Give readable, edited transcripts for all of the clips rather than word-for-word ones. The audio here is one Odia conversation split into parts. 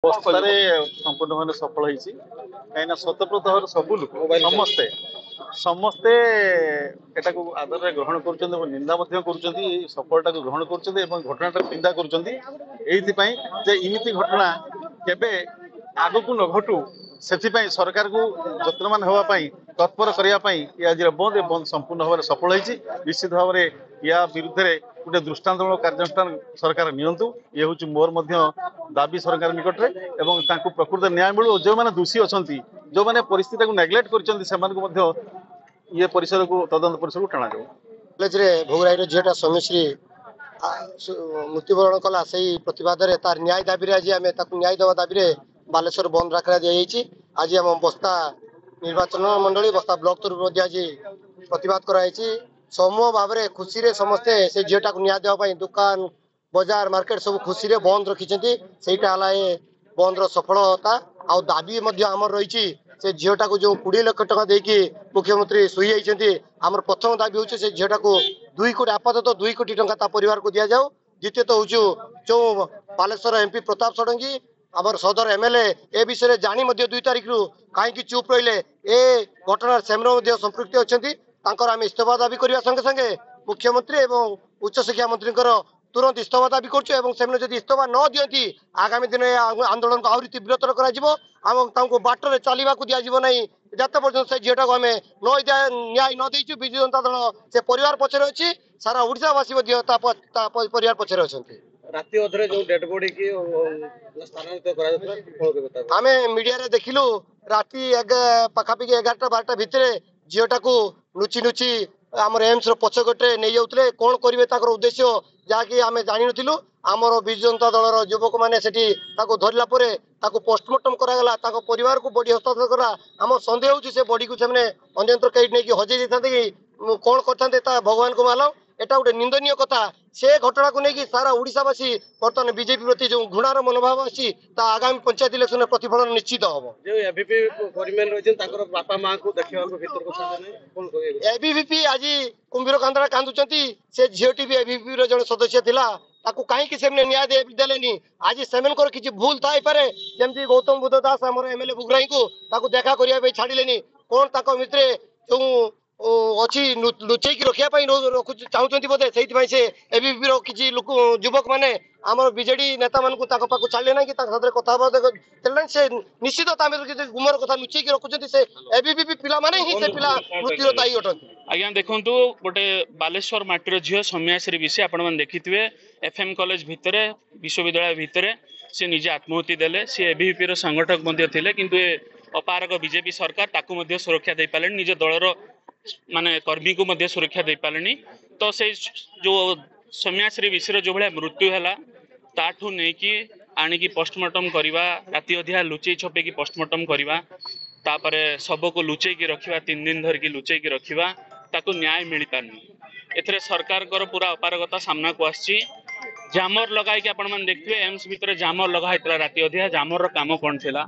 ଅବସ୍ଥାରେ ସମ୍ପୂର୍ଣ୍ଣ ଭାବେ ସଫଳ ହେଇଛି କାହିଁକିନା ସ୍ୱତଃପ୍ରତ ଭାବରେ ସବୁ ଲୋକ ସମସ୍ତେ ସମସ୍ତେ ଏଟାକୁ ଆଦରରେ ଗ୍ରହଣ କରୁଛନ୍ତି ଏବଂ ନିନ୍ଦା ମଧ୍ୟ କରୁଛନ୍ତି ଏଇ ସଫଳତାକୁ ଗ୍ରହଣ କରୁଛନ୍ତି ଏବଂ ଘଟଣାଟାକୁ ନିନ୍ଦା କରୁଛନ୍ତି ଏଇଥିପାଇଁ ଯେ ଏମିତି ଘଟଣା କେବେ ଆଗକୁ ନ ଘଟୁ ସେଥିପାଇଁ ସରକାରକୁ ଯତ୍ନବାନ ହେବା ପାଇଁ ତତ୍ପର କରିବା ପାଇଁ ଏ ଆଜିର ବନ୍ଦ ଏ ବନ୍ଦ ସମ୍ପୂର୍ଣ୍ଣ ଭାବରେ ସଫଳ ହେଇଛି ନିଶ୍ଚିତ ଭାବରେ ୟା ବିରୁଦ୍ଧରେ ଗୋଟେ ଦୃଷ୍ଟାନ୍ତମୂଳକ କାର୍ଯ୍ୟାନୁଷ୍ଠାନ ସରକାର ନିଅନ୍ତୁ ଇଏ ହେଉଛି ମୋର ମଧ୍ୟ ଦାବି ସରକାର ନିକଟରେ ଏବଂ ତାଙ୍କୁ ପ୍ରକୃତ ନ୍ୟାୟ ମିଳୁ ଯେଉଁମାନେ ଦୋଷୀ ଅଛନ୍ତି ଯେଉଁମାନେ ପରିସ୍ଥିତିକୁ ନେଗ୍ଲେକ୍ଟ କରିଛନ୍ତି ସେମାନଙ୍କୁ ମଧ୍ୟ ଇଏ ପରିସରକୁ ତଦନ୍ତ ପରିସରକୁ ଟଣାଯାଉ। କଲେଜରେ ଭୋଗରାଇର ଝିଅଟା ସୌମ୍ୟଶ୍ରୀ ମୃତ୍ୟୁବରଣ କଲା ସେଇ ପ୍ରତିବାଦରେ ତାର ନ୍ୟାୟ ଦାବିରେ ଆଜି ଆମେ ତାକୁ ନ୍ୟାୟ ଦେବା ଦାବିରେ ବାଲେଶ୍ୱର ବନ୍ଦ ଡାକରା ଦିଆଯାଇଛି। ଆଜି ଆମ ବସ୍ତା ନିର୍ବାଚନ ମଣ୍ଡଳୀ ବସ୍ତା ବ୍ଲକ ତରଫରୁ ମଧ୍ୟ ଆଜି ପ୍ରତିବାଦ କରାଯାଇଛି। ସମୂହ ଭାବରେ ଖୁସିରେ ସମସ୍ତେ ସେ ଝିଅଟାକୁ ନ୍ୟାୟ ଦେବା ପାଇଁ ଦୋକାନ ବଜାର ମାର୍କେଟ ସବୁ ଖୁସିରେ ବନ୍ଦ ରଖିଛନ୍ତି। ସେଇଟା ହେଲା ଏ ବନ୍ଦର ସଫଳତା। ଆଉ ଦାବି ମଧ୍ୟ ଆମର ରହିଛି ସେ ଝିଅଟାକୁ ଯୋଉ 20 ଲକ୍ଷ ଟଙ୍କା ଦେଇକି ମୁଖ୍ୟମନ୍ତ୍ରୀ ଶୋଇ ଯାଇଛନ୍ତି ଆମର ପ୍ରଥମ ଦାବି ହେଉଛି ସେ ଝିଅଟାକୁ 2 କୋଟି ଆପାତତଃ 2 କୋଟି ଟଙ୍କା ତା ପରିବାରକୁ ଦିଆଯାଉ। ଦ୍ୱିତୀୟତଃ ହେଉଛି ଯୋଉ ବାଲେଶ୍ୱର ଏମ୍ପି ପ୍ରତାପ ଷଡ଼ଙ୍ଗୀ ଆମର ସଦର ଏମଏଲଏ ଏ ବିଷୟରେ ଜାଣି ମଧ୍ୟ 2 ତାରିଖରୁ କାହିଁକି ଚୁପ୍ ରହିଲେ ଏ ଘଟଣାରେ ସେମାନେ ମଧ୍ୟ ସମ୍ପୃକ୍ତି ଅଛନ୍ତି। ତାଙ୍କର ଆମେ ଇସ୍ତଫା ଦାବି କରିବା ସଙ୍ଗେ ସଙ୍ଗେ ମୁଖ୍ୟମନ୍ତ୍ରୀ ଏବଂ ଉଚ୍ଚଶିକ୍ଷା ମନ୍ତ୍ରୀଙ୍କର ତୁରନ୍ତ ଇସ୍ତଫା ଦାବି କରୁଛୁ ଏବଂ ସେମାନେ ଯଦି ଇସ୍ତଫା ନ ଦିଅନ୍ତି ଆଗାମୀ ଦିନରେ ଆନ୍ଦୋଳନକୁ ଆହୁରି ତୀବ୍ରତର କରାଯିବ ଏବଂ ତାଙ୍କୁ ବାଟରେ ଚାଲିବାକୁ ଦିଆଯିବ ନାହିଁ ଯେତେ ପର୍ଯ୍ୟନ୍ତ ସେ ଝିଅଟାକୁ ଆମେ ନ୍ୟାୟ ନ ଦେଇଛୁ। ବିଜୁ ଜନତା ଦଳ ସେ ପରିବାର ପଛରେ ଅଛି ସାରା ଓଡ଼ିଶାବାସୀ ମଧ୍ୟ ତା ପରିବାର ପଛରେ ଅଛନ୍ତି। ରାତି ଅଧରେ ଯୋଉ ଡେଡ୍ ବଡି କି ସ୍ଥାନାନ୍ତରିତ କରାଯାଉଥିଲା ଆମେ ମିଡିଆରେ ଦେଖିଲୁ ରାତି ପାଖାପାଖି 11ଟା 12ଟା ଭିତରେ ଝିଅଟାକୁ ଲୁଚି ଲୁଚି ଆମର ଏମ୍ସ ର ପଛଗଟେ ନେଇଯାଉଥିଲେ। କଣ କରିବେ ତାଙ୍କର ଉଦ୍ଦେଶ୍ୟ ଯାହାକି ଆମେ ଜାଣିନଥିଲୁ। ଆମର ବିଜୁ ଜନତା ଦଳର ଯୁବକ ମାନେ ସେଠି ତାକୁ ଧରିଲା ପରେ ତାକୁ ପୋଷ୍ଟମର୍ଟମ କରାଗଲା ତାଙ୍କ ପରିବାରକୁ ବଡି ହସ୍ତାନ୍ତର କଲା। ଆମର ସନ୍ଦେହ ହେଉଛି ସେ ବଡିକୁ ସେମାନେ ଅନ୍ୟତ୍ର କେହି ନେଇକି ହଜେଇ ଦେଇଥାନ୍ତେ କି କଣ କରିଥାନ୍ତେ ତା ଭଗବାନଙ୍କୁ ମାଲ। ଏଟା ଗୋଟେ ନିନ୍ଦନୀୟ କଥା। ସେ ଘଟଣାକୁ ନେଇକି ସାରା ଓଡ଼ିଶାବାସୀ ବର୍ତ୍ତମାନ ବିଜେପି ପ୍ରତି ଯୋଉ ଘୃଣାର ମନୋଭାବ ଅଛି ତା ଆଗାମୀ ପଞ୍ଚାୟତ ଇଲେକ୍ସନରେ ପ୍ରତିଫଳନ ନିଶ୍ଚିତ ହବ। ଯୋଉ ଏବିପି କର୍ମୀମାନେ ରହିଛନ୍ତି ତାଙ୍କର ବାପା ମାଙ୍କୁ ଦେଖିବାକୁ ଭିତରକୁ ଏବିଭିପି ଆଜି କୁମ୍ଭୀର କାନ୍ଦରା କାନ୍ଦୁଛନ୍ତି। ସେ ଝିଅଟି ବି ଏବିଭିପି ର ଜଣେ ସଦସ୍ୟ ଥିଲା ତାକୁ କାହିଁକି ସେମାନେ ନ୍ୟାୟ ଦେଲେନି। ଆଜି ସେମାନଙ୍କର କିଛି ଭୁଲ ଥାଇପାରେ ଯେମିତି ଗୌତମ ବୁଦ୍ଧ ଦାସ ଆମର ଏମଏଲଏ ବୁଗ୍ରାଇଙ୍କୁ ତାକୁ ଦେଖା କରିବା ପାଇଁ ଛାଡ଼ିଲେନି। କଣ ତାଙ୍କ ଭିତରେ ଯୋଉ ଅଛି ଲୁଚେଇକି ରଖିବା ପାଇଁ ଚାହୁଁଛନ୍ତି ବୋଧେ ସେଇଥିପାଇଁ ସେ ଏବିଭିପି ର କିଛି ଲୋକ ଯୁବକ ମାନେ ଆମର ବିଜେଡି ନେତା ମାନଙ୍କୁ ତାଙ୍କ ପାଖକୁ ଛାଡ଼ିଲେ ନାହିଁ କି ତାଙ୍କ ସାଥିରେ କଥାବାର୍ତ୍ତା ଦେଲେ ସେ ନିଶ୍ଚିତ ତା ଭିତରେ ଗୁମର କଥା ଲୁଚେଇକି ରଖୁଛନ୍ତି। ସେ ଏବିଭିପି ପିଲାମାନେ ହିଁ ସେ ପିଲା ମୃତ୍ୟୁର ଦାୟୀ ଅଟନ୍ତି। ଆଜ୍ଞା ଦେଖନ୍ତୁ ଗୋଟେ ବାଲେଶ୍ୱର ମାଟିର ଝିଅ ସୌମ୍ୟାଶ୍ରୀ ବିଷୟ ଆପଣ ମାନେ ଦେଖିଥିବେ ଏଫଏମ୍ କଲେଜ ଭିତରେ ବିଶ୍ୱବିଦ୍ୟାଳୟ ଭିତରେ ସେ ନିଜେ ଆତ୍ମହତ୍ୟା ଦେଲେ। ସେ ଏବିଭିପି ର ସଂଗଠକ ମଧ୍ୟ ଥିଲେ କିନ୍ତୁ ଏ ଅପାରଗ ବିଜେପି ସରକାର ତାକୁ ମଧ୍ୟ ସୁରକ୍ଷା ଦେଇପାରିଲେନି ନିଜ ଦଳର ମାନେ କର୍ମୀକୁ ମଧ୍ୟ ସୁରକ୍ଷା ଦେଇପାରିଲେନି। ତ ସେଇ ଯୋଉ ସୌମ୍ୟାଶ୍ରୀ ବିଷୟରେ ଯୋଉ ଭଳିଆ ମୃତ୍ୟୁ ହେଲା ତାଠୁ ନେଇକି ଆଣିକି ପୋଷ୍ଟମର୍ଟମ କରିବା ରାତି ଅଧିଆ ଲୁଚେଇ ଛପେଇକି ପୋଷ୍ଟମର୍ଟମ କରିବା ତାପରେ ଶବକୁ ଲୁଚେଇକି ରଖିବା 3 ଦିନ ଧରିକି ଲୁଚେଇକି ରଖିବା ତାକୁ ନ୍ୟାୟ ମିଳିପାରୁନି। ଏଥିରେ ସରକାରଙ୍କର ପୁରା ଅପାରଗତା ସାମ୍ନାକୁ ଆସିଛି। ଜାମର ଲଗାଇକି ଆପଣ ମାନେ ଦେଖିଥିବେ ଏମ୍ସ ଭିତରେ ଜାମର ଲଗା ହେଇଥିଲା ରାତି ଅଧିଆ। ଜାମର କାମ କଣ ଥିଲା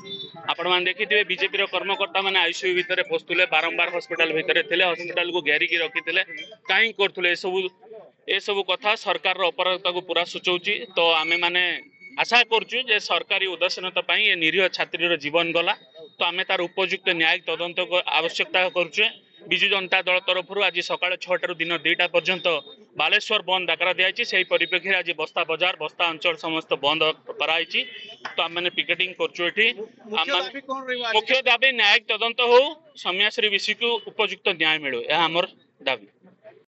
ଆପଣ ମାନେ ଦେଖିଥିବେ। ବିଜେପିର କର୍ମକର୍ତ୍ତା ମାନେ ଆଇସିୟୁ ଭିତରେ ପଶୁଥିଲେ ବାରମ୍ବାର ହସ୍ପିଟାଲ ଭିତରେ ଥିଲେ ହସ୍ପିଟାଲକୁ ଘେରିକି ରଖିଥିଲେ କାହିଁକି କରୁଥିଲେ ଏସବୁ କଥା ସରକାରର ଅପାରଗତାକୁ ପୁରା ସୂଚଉଛି। ତ ଆମେ ମାନେ ଆଶା କରୁଛୁ ଯେ ସରକାରୀ ଉଦାସୀନତା ପାଇଁ ଏ ନିରୀହ ଛାତ୍ରୀର ଜୀବନ ଗଲା ତ ଆମେ ତାର ଉପଯୁକ୍ତ ନ୍ୟାୟ ତଦନ୍ତ ଆବଶ୍ୟକତା କରୁଛେ। ବିଜୁ ଜନତା ଦଳ ତରଫରୁ ଆଜି ସକାଳ 6ଟାରୁ ଦିନ 2ଟା ପର୍ଯ୍ୟନ୍ତ ବାଲେଶ୍ୱର ବନ୍ଦ ଡାକରା ଦିଆଯାଇଛି। ସେହି ପରିପ୍ରେକ୍ଷୀରେ ଆଜି ବସ୍ତା ବଜାର ବସ୍ତା ଅଞ୍ଚଳ ସମସ୍ତ ବନ୍ଦ କରାଯାଇଛି। ତ ଆମେ ପିକେଟିଂ କରୁଛୁ ଏଠି। ମୁଖ୍ୟ ଦାବି ନ୍ୟାୟ ତଦନ୍ତ ହଉ ସୌମ୍ୟାଶ୍ରୀ ବିଷୟକୁ ଉପଯୁକ୍ତ ନ୍ୟାୟ ମିଳୁ ଏହା ଆମର ଦାବି।